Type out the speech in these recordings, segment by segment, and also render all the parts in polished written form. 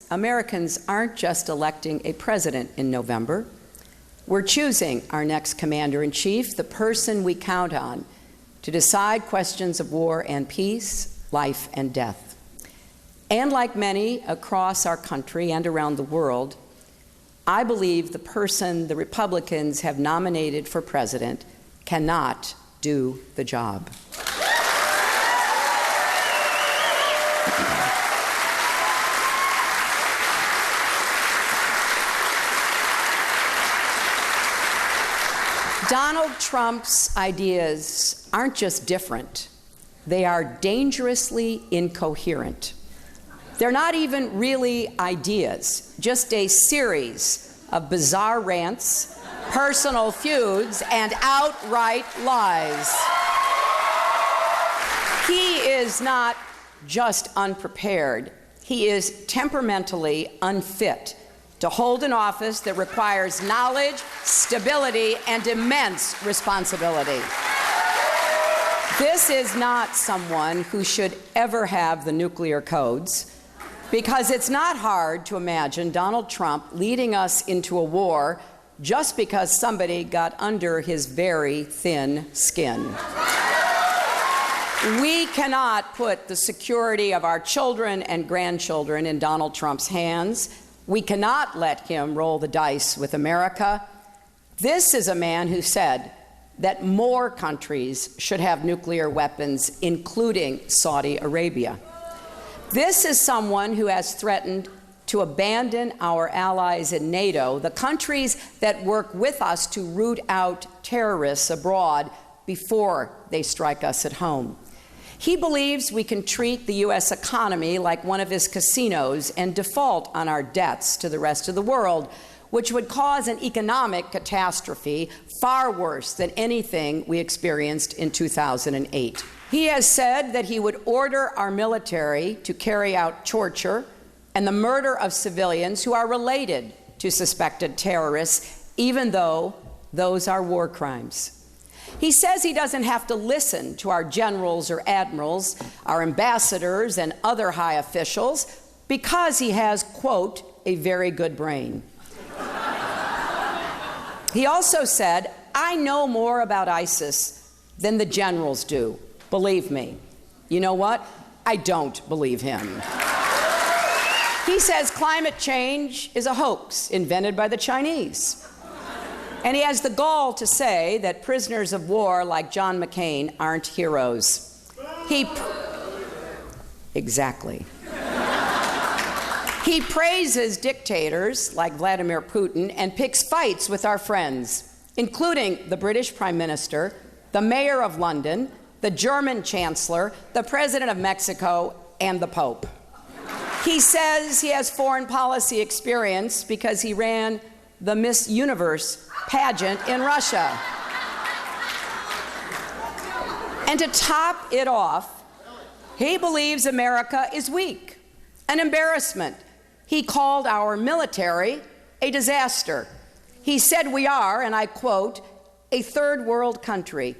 Americans aren't just electing a president in November. We're choosing our next commander-in-chief, the person we count on to decide questions of war and peace, life and death. And like many across our country and around the world, I believe the person the Republicans have nominated for president cannot do the job. Donald Trump's ideas aren't just different, they are dangerously incoherent. They're not even really ideas, just a series of bizarre rants, personal feuds, and outright lies. He is not just unprepared, he is temperamentally unfit to hold an office that requires knowledge, stability, and immense responsibility. This is not someone who should ever have the nuclear codes, because it's not hard to imagine Donald Trump leading us into a war just because somebody got under his very thin skin. We cannot put the security of our children and grandchildren in Donald Trump's hands. We cannot let him roll the dice with America. This is a man who said that more countries should have nuclear weapons, including Saudi Arabia. This is someone who has threatened to abandon our allies in NATO, the countries that work with us to root out terrorists abroad before they strike us at home. He believes we can treat the U.S. economy like one of his casinos and default on our debts to the rest of the world, which would cause an economic catastrophe far worse than anything we experienced in 2008. He has said that he would order our military to carry out torture and the murder of civilians who are related to suspected terrorists, even though those are war crimes. He says he doesn't have to listen to our generals or admirals, our ambassadors and other high officials, because he has, quote, a very good brain. He also said, I know more about ISIS than the generals do. Believe me. You know what? I don't believe him. He says climate change is a hoax invented by the Chinese. And he has the gall to say that prisoners of war like John McCain aren't heroes. Exactly. He praises dictators like Vladimir Putin and picks fights with our friends, including the British Prime Minister, the Mayor of London, the German Chancellor, the President of Mexico, and the Pope. He says he has foreign policy experience because he ran the Miss Universe pageant in Russia. And to top it off, he believes America is weak, an embarrassment. He called our military a disaster. He said we are, and I quote, a third world country.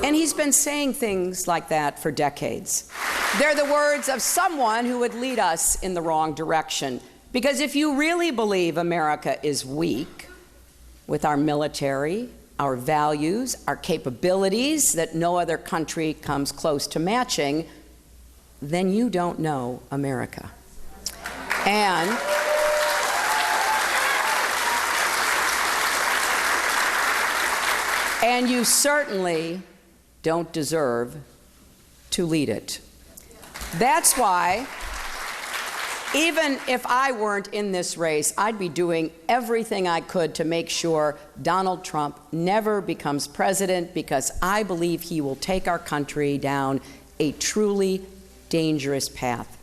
And he's been saying things like that for decades. They're the words of someone who would lead us in the wrong direction. Because if you really believe America is weak, with our military, our values, our capabilities that no other country comes close to matching, then you don't know America. And you certainly don't deserve to lead it. That's why, even if I weren't in this race, I'd be doing everything I could to make sure Donald Trump never becomes president, because I believe he will take our country down a truly dangerous path.